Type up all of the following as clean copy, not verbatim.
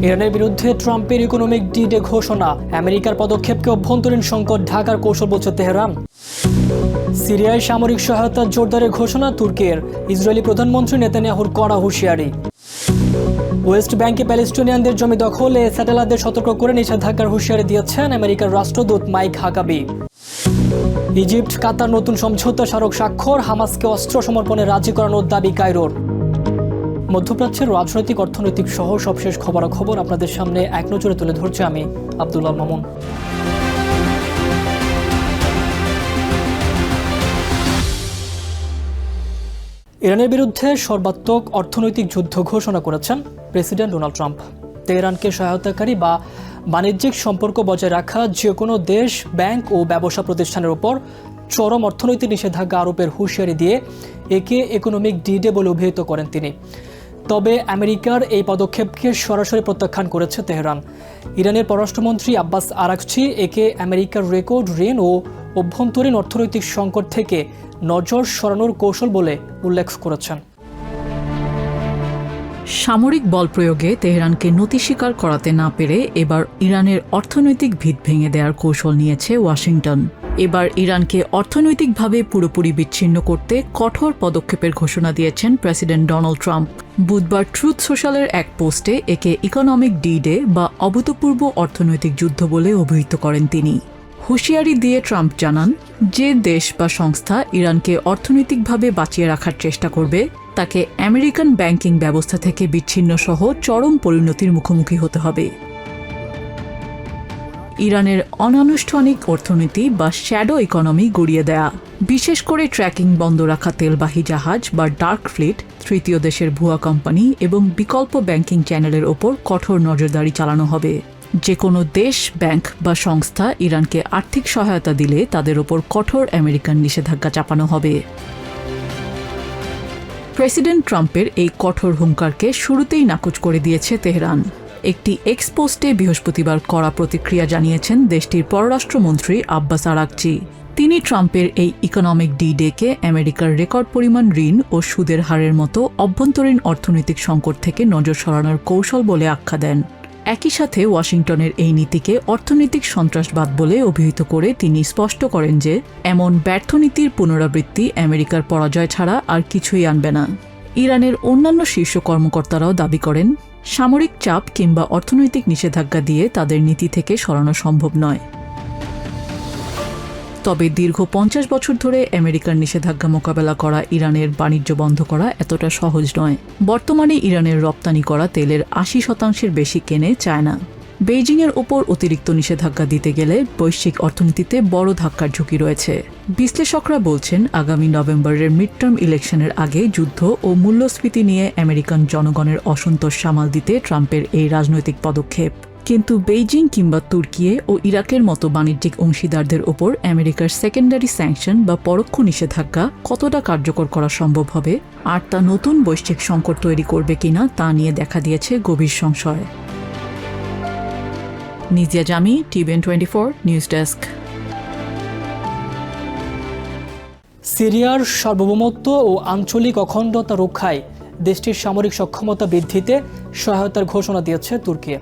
ইরানের বিরুদ্ধে ট্রাম্পের ইকোনমিক ডিডে ঘোষণা, আমেরিকার পদক্ষেপকে অভ্যন্তরীণ সংকট ঢাকার কৌশল বলছে তেহরান। সিরিয়ায় সামরিক সহায়তা জোরদারের ঘোষণা তুর্কির, ইসরায়েলি প্রধানমন্ত্রী নেতানিয়াহুর কড়া হুঁশিয়ারি। ওয়েস্ট ব্যাংকে প্যালেস্টিনিয়ানদের জমি দখলে স্যাটেলাইটদের সতর্ক করে নিষেধাজ্ঞার হুঁশিয়ারি দিয়েছেন আমেরিকার রাষ্ট্রদূত মাইক হাকাবি। ইজিপ্ট কাতার নতুন সমঝোতা স্মারক স্বাক্ষর, হামাসকে অস্ত্র সমর্পণে রাজি করানোর দাবি কায়রোর। মধ্যপ্রাচ্যের রাজনৈতিক, অর্থনৈতিক সহ সবশেষ খবরাখবর আপনাদের সামনে এক নজরে তুলে ধরছে আমি আব্দুল্লাহ মামুন। ইরানের বিরুদ্ধে সর্বাত্মক অর্থনৈতিক যুদ্ধ ঘোষণা করেছেন প্রেসিডেন্ট ডোনাল্ড ট্রাম্প। তেহরানকে সহায়তাকারী বা বাণিজ্যিক সম্পর্ক বজায় রাখা যে কোনো দেশ, ব্যাংক ও ব্যবসা প্রতিষ্ঠানের উপর চরম অর্থনৈতিক নিষেধাজ্ঞা আরোপের হুঁশিয়ারি দিয়ে একে ইকোনমিক ডিডে বলে অভিহিত করেন তিনি। তবে আমেরিকার এই পদক্ষেপকে সরাসরি প্রত্যাখ্যান করেছে তেহরান। ইরানের পররাষ্ট্রমন্ত্রী আব্বাস আরাকচি একে আমেরিকার রেকর্ড ঋণ ও অভ্যন্তরীণ অর্থনৈতিক সংকট থেকে নজর সরানোর কৌশল বলে উল্লেখ করেছেন। সামরিক বল প্রয়োগে তেহরানকে নতি স্বীকার করাতে না পেরে এবার ইরানের অর্থনৈতিক ভিত ভেঙে দেওয়ার কৌশল নিয়েছে ওয়াশিংটন। এবার ইরানকে অর্থনৈতিকভাবে পুরোপুরি বিচ্ছিন্ন করতে কঠোর পদক্ষেপের ঘোষণা দিয়েছেন প্রেসিডেন্ট ডোনাল্ড ট্রাম্প। বুধবার ট্রুথ সোশ্যালের এক পোস্টে একে ইকোনমিক ডিডে বা অভূতপূর্ব অর্থনৈতিক যুদ্ধ বলে অভিহিত করেন তিনি। হুঁশিয়ারি দিয়ে ট্রাম্প জানান, যে দেশ বা সংস্থা ইরানকে অর্থনৈতিকভাবে বাঁচিয়ে রাখার চেষ্টা করবে তাকে আমেরিকান ব্যাংকিং ব্যবস্থা থেকে বিচ্ছিন্ন সহ চরম পরিণতির মুখোমুখি হতে হবে। ইরানের অনানুষ্ঠানিক অর্থনীতি বা শ্যাডো ইকোনমি গড়িয়ে দেয়া, বিশেষ করে ট্র্যাকিং বন্ধ রাখা তেলবাহী জাহাজ বা ডার্ক ফ্লিট, তৃতীয় দেশের ভুয়া কোম্পানি এবং বিকল্প ব্যাংকিং চ্যানেলের ওপর কঠোর নজরদারি চালানো হবে। যে কোনো দেশ, ব্যাংক বা সংস্থা ইরানকে আর্থিক সহায়তা দিলে তাদের ওপর কঠোর আমেরিকান নিষেধাজ্ঞা চাপানো হবে। প্রেসিডেন্ট ট্রাম্পের এই কঠোর হুঙ্কারকে শুরুতেই নাকচ করে দিয়েছে তেহরান। একটি এক্স পোস্টে বৃহস্পতিবার কড়া প্রতিক্রিয়া জানিয়েছেন দেশটির পররাষ্ট্রমন্ত্রী আব্বাস আরাকচি। তিনি ট্রাম্পের এই ইকোনমিক ডিডেকে আমেরিকার রেকর্ড পরিমাণ ঋণ ও সুদের হারের মতো অভ্যন্তরীণ অর্থনৈতিক সংকট থেকে নজর সরানোর কৌশল বলে আখ্যা দেন। একই সাথে ওয়াশিংটনের এই নীতিকে অর্থনৈতিক সন্ত্রাসবাদ বলে অভিহিত করে তিনি স্পষ্ট করেন যে এমন ব্যর্থ নীতির পুনরাবৃত্তি আমেরিকার পরাজয় ছাড়া আর কিছুই আনবে না। ইরানের অন্যান্য শীর্ষ কর্মকর্তারাও দাবি করেন, সামরিক চাপ কিংবা অর্থনৈতিক নিষেধাজ্ঞা দিয়ে তাদের নীতি থেকে সরানো সম্ভব নয়। তবে দীর্ঘ 50 বছর ধরে আমেরিকার নিষেধাজ্ঞা মোকাবেলা করা ইরানের বাণিজ্য বন্ধ করা এতটা সহজ নয়। বর্তমানে ইরানের রপ্তানি করা তেলের 80% বেশি কেনে চায়না। বেইজিংয়ের ওপর অতিরিক্ত নিষেধাজ্ঞা দিতে গেলে বৈশ্বিক অর্থনীতিতে বড় ধাক্কার ঝুঁকি রয়েছে। বিশ্লেষকরা বলছেন, আগামী নভেম্বরের মিডটার্ম ইলেকশনের আগে যুদ্ধ ও মূল্যস্ফীতি নিয়ে আমেরিকান জনগণের অসন্তোষ সামাল দিতে ট্রাম্পের এই রাজনৈতিক পদক্ষেপ। কিন্তু বেইজিং কিংবা তুর্কি ও ইরাকের মতো বাণিজ্যিক অংশীদারদের ওপর আমেরিকার সেকেন্ডারি স্যাংশন বা পরোক্ষ নিষেধাজ্ঞা কতটা কার্যকর করা সম্ভব হবে আর তা নতুন বৈশ্বিক সংকট তৈরি করবে কিনা তা নিয়ে দেখা দিয়েছে গভীর সংশয়। নিজিয়া জামি, টিভিএন 24 নিউজ ডেস্ক। সিরিয়ার সার্বভৌমত্ব ও আঞ্চলিক অখণ্ডতা রক্ষায় দেশটির সামরিক সক্ষমতা বৃদ্ধিতে সহায়তার ঘোষণা দিয়েছে তুর্কি।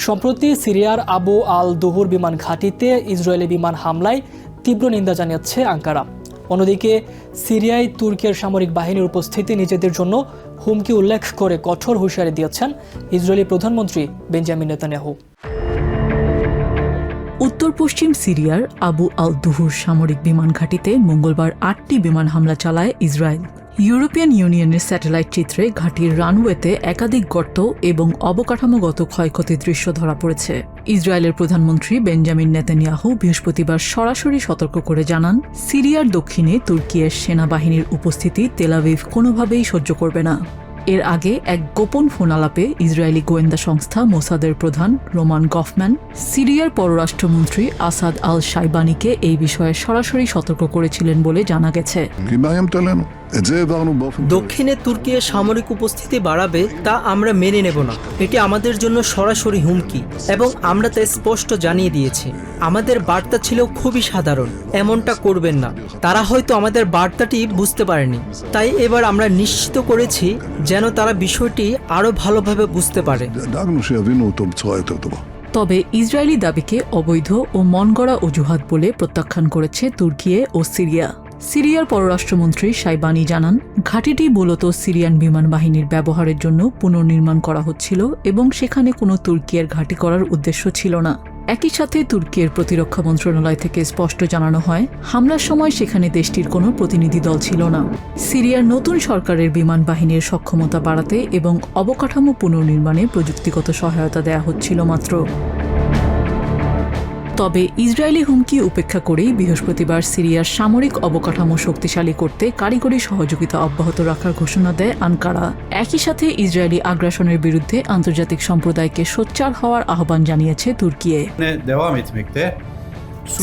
সম্প্রতি সিরিয়ার আবু আল দুহুর বিমান ঘাঁটিতে ইসরায়েলি বিমান হামলায় তীব্র নিন্দা জানিয়েছে আঙ্কারা। অন্যদিকে সিরিয়ায় তুর্কির সামরিক বাহিনীর উপস্থিতি নিজেদের জন্য হুমকি উল্লেখ করে কঠোর হুঁশিয়ারি দিয়েছেন ইসরায়েলি প্রধানমন্ত্রী বেঞ্জামিন নেতানিয়াহু। উত্তর পশ্চিম সিরিয়ার আবু আল দুহুর সামরিক বিমান ঘাঁটিতে মঙ্গলবার 8টি বিমান হামলা চালায় ইসরায়েল। ইউরোপিয়ান ইউনিয়নের স্যাটেলাইট চিত্রে ঘাঁটির রানওয়েতে একাধিক গর্ত এবং অবকাঠামোগত ক্ষয়ক্ষতির দৃশ্য ধরা পড়েছে। ইসরায়েলের প্রধানমন্ত্রী বেঞ্জামিন নেতানিয়াহু বৃহস্পতিবার সরাসরি সতর্ক করে জানান, সিরিয়ার দক্ষিণে তুর্কির সেনাবাহিনীর উপস্থিতি তেল আভিভ কোনোভাবেই সহ্য করবে না। এর আগে এক গোপন ফোন আলাপে ইসরায়েলি গোয়েন্দা সংস্থা মোসাদের প্রধান রোমান গফম্যান সিরিয়ার পররাষ্ট্রমন্ত্রী আসাদ আল শাইবানিকে এই বিষয়ে সরাসরি সতর্ক করেছিলেন বলে জানা গেছে। দক্ষিণে তুর্কি সামরিক উপস্থিতি বাড়াবে তা আমরা মেনে নেব না। এটি আমাদের জন্য সরাসরি হুমকি এবং আমরা তা স্পষ্ট জানিয়ে দিয়েছি। আমাদের বার্তা ছিল খুবই সাধারণ, এমনটা করবেন না। তারা হয়তো আমাদের বার্তাটি বুঝতে পারেনি, তাই এবার আমরা নিশ্চিত করেছি যেন তারা বিষয়টি আরও ভালোভাবে বুঝতে পারে। তবে ইসরায়েলি দাবিকে অবৈধ ও মনগড়া অজুহাত বলে প্রত্যাখ্যান করেছে তুর্কি ও সিরিয়া। সিরিয়ার পররাষ্ট্রমন্ত্রী শাইবানি জানান, ঘাঁটিটি মূলত সিরিয়ান বিমান বাহিনীর ব্যবহারের জন্য পুনর্নির্মাণ করা হচ্ছিল এবং সেখানে কোনো তুর্কিয়ের ঘাঁটি করার উদ্দেশ্য ছিল না। একই সাথে তুর্কির প্রতিরক্ষা মন্ত্রণালয় থেকে স্পষ্ট জানানো হয়, হামলার সময় সেখানে দেশটির কোনো প্রতিনিধি দল ছিল না। সিরিয়ার নতুন সরকারের বিমান বাহিনীর সক্ষমতা বাড়াতে এবং অবকাঠামো পুনর্নির্মাণে প্রযুক্তিগত সহায়তা দেয়া হচ্ছিল মাত্র। তবে ইসরায়েলি হুমকি উপেক্ষা করেই বৃহস্পতিবার সিরিয়ার সামরিক অবকাঠামো শক্তিশালী করতে কারিগরি সহযোগিতা অব্যাহত রাখার ঘোষণা দেয় আনকারা। একই সাথে ইসরায়েলি আগ্রাসনের বিরুদ্ধে আন্তর্জাতিক সম্প্রদায়কে সোচ্চার হওয়ার আহ্বান জানিয়েছে তুর্কি।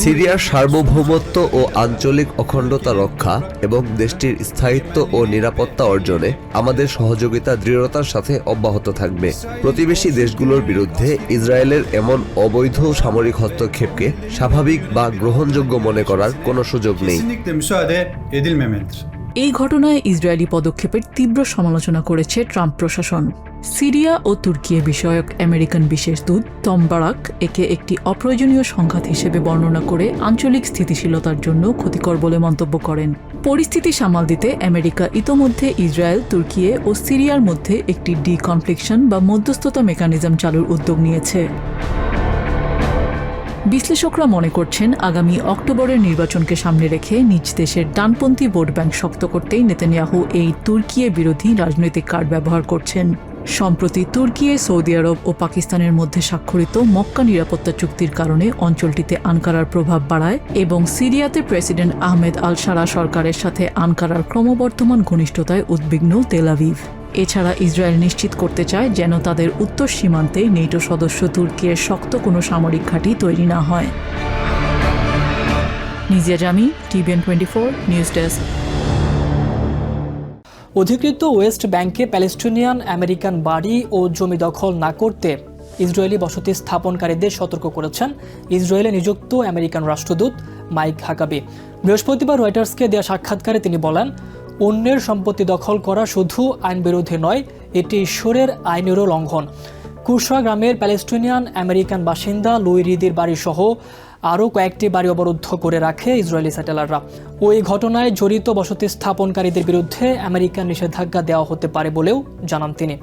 সিরিয়ার সার্বভৌমত্ব ও আঞ্চলিক অখণ্ডতা রক্ষা এবং দেশটির স্থায়িত্ব ও নিরাপত্তা অর্জনে আমাদের সহযোগিতা দৃঢ়তার সাথে অব্যাহত থাকবে। প্রতিবেশী দেশগুলোর বিরুদ্ধে ইসরায়েলের এমন অবৈধ সামরিক হস্তক্ষেপকে স্বাভাবিক বা গ্রহণযোগ্য মনে করার কোনো সুযোগ নেই। এই ঘটনায় ইসরায়েলি পদক্ষেপের তীব্র সমালোচনা করেছে ট্রাম্প প্রশাসন। সিরিয়া ও তুর্কি বিষয়ক আমেরিকান বিশেষ দূত টম বারাক একে একটি অপ্রয়োজনীয় সংঘাত হিসেবে বর্ণনা করে আঞ্চলিক স্থিতিশীলতার জন্য ক্ষতিকর বলে মন্তব্য করেন। পরিস্থিতি সামাল দিতে আমেরিকা ইতোমধ্যে ইসরায়েল, তুর্কি ও সিরিয়ার মধ্যে একটি ডিকনফ্লিকশন বা মধ্যস্থতা মেকানিজম চালুর উদ্যোগ নিয়েছে। বিশ্লেষকরা মনে করছেন, আগামী অক্টোবরের নির্বাচনকে সামনে রেখে নিজ দেশের ডানপন্থী ভোট ব্যাংক শক্ত করতেই নেতানিয়াহু এই তুর্কি বিরোধী রাজনৈতিক কার্ড ব্যবহার করছেন। সম্প্রতি তুর্কি, সৌদি আরব ও পাকিস্তানের মধ্যে স্বাক্ষরিত মক্কা নিরাপত্তা চুক্তির কারণে অঞ্চলটিতে আনকারার প্রভাব বাড়ায় এবং সিরিয়াতে প্রেসিডেন্ট আহমেদ আল সারা সরকারের সাথে আনকারার ক্রমবর্ধমান ঘনিষ্ঠতায় উদ্বিগ্ন তেল আভিভ। এছাড়া ইসরায়েল নিশ্চিত করতে চায় যেন তাদের উত্তর সীমান্তে নেটো সদস্য তুর্কির শক্ত কোনো সামরিক ঘাঁটি তৈরি না হয়। নিজিয়া জামি, টিভিএন 24 নিউজ ডেস্ক। অধিকৃত ওয়েস্ট ব্যাংকে প্যালেস্টিনিয়ান আমেরিকান বাড়ি ও জমি দখল না করতে ইসরায়েলি বসতি স্থাপনকারীদের সতর্ক করেছেন ইসরায়েলে নিযুক্ত আমেরিকান রাষ্ট্রদূত মাইক হাকাবি। বৃহস্পতিবার রয়টার্সকে দেওয়া সাক্ষাৎকারে তিনি বলেন, অন্যের সম্পত্তি দখল করা শুধু আইন বিরোধী নয়, এটি ঈশ্বরের আইনেরও লঙ্ঘন। কুশরা গ্রামের প্যালেস্টিনিয়ান আমেরিকান বাসিন্দা লুই রিদির বাড়ি সহ আরও কয়েকটি বাড়ি অবরুদ্ধ করে রাখে ইসরায়েলি স্যাটেলাররা। ওই ঘটনায় জড়িত বসতি স্থাপনকারীদের বিরুদ্ধে আমেরিকান নিষেধাজ্ঞা দেওয়া হতে পারে বলেও জানান তিনি।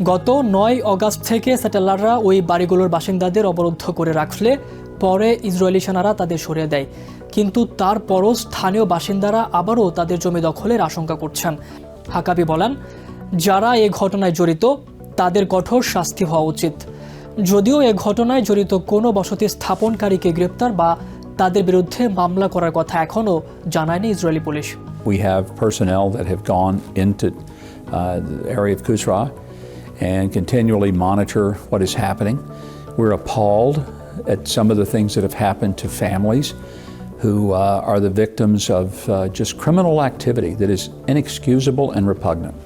গত 9 অগাস্ট থেকে স্যাটেলাররা ওই বাড়িগুলোর বাসিন্দাদের অবরুদ্ধ করে রাখলে পরে ইসরায়েলি সেনারা তাদের সরিয়ে দেয়, কিন্তু তারপরও স্থানীয় বাসিন্দারা আবারও তাদের জমি দখলের আশঙ্কা করছেন। হাকাবি বলেন, যারা এ ঘটনায় জড়িত তাদের কঠোর শাস্তি হওয়া উচিত। যদিও এ ঘটনায় জড়িত কোনো বসতি স্থাপনকারীকে গ্রেপ্তার বা তাদের বিরুদ্ধে মামলা করার কথা এখনও জানায়নি Israeli police. We have personnel that have gone into the area of Kusra and continually monitor what is happening. We're appalled at some of the things that have happened to families who are the victims of just criminal activity that is inexcusable and repugnant.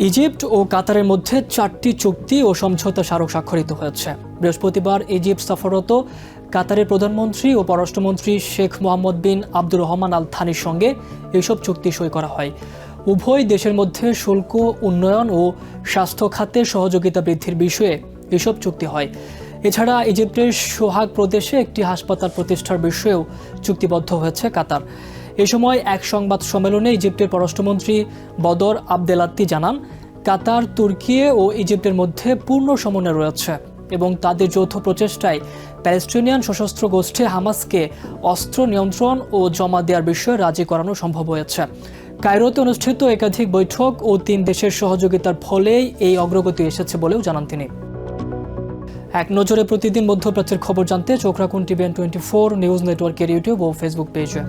Egypt ও কাতারের মধ্যে 4টি চুক্তি ও সমঝোতা স্মারক স্বাক্ষরিত হয়েছে। বৃহস্পতিবার ইজিপ্ট সফররত কাতারের প্রধানমন্ত্রী ও পররাষ্ট্রমন্ত্রী শেখ মোহাম্মদ বিন আব্দুর রহমান আল থানির সঙ্গে এসব চুক্তি সই করা হয়। উভয় দেশের মধ্যে শুল্ক, উন্নয়ন ও স্বাস্থ্য খাতে সহযোগিতা বৃদ্ধির বিষয়ে এসব চুক্তি হয়। এছাড়া ইজিপ্টের সোহাগ প্রদেশে একটি হাসপাতাল প্রতিষ্ঠার বিষয়েও চুক্তিবদ্ধ হয়েছে কাতার। এ সময় এক সংবাদ সম্মেলনে ইজিপ্টের পররাষ্ট্রমন্ত্রী বদর আবদেলাত্তি জানান, কাতার, তুর্কি ও ইজিপ্টের মধ্যে পূর্ণ সমন্বয় রয়েছে এবং তাদের যৌথ প্রচেষ্টায় প্যালেস্টিনিয়ান সশস্ত্র গোষ্ঠী হামাসকে অস্ত্র নিয়ন্ত্রণ ও জমা দেওয়ার বিষয়ে রাজি করানো সম্ভব হয়েছে। কায়রোতে অনুষ্ঠিত একাধিক বৈঠক ও 3 দেশের সহযোগিতার ফলেই এই অগ্রগতি এসেছে বলেও জানান তিনি। এক নজরে প্রতিদিন মধ্যপ্রাচ্যের খবর জানতে চোখ রাখুন টিভিএন 24 নিউজ নেটওয়ার্কের ইউটিউব ও ফেসবুক পেজে।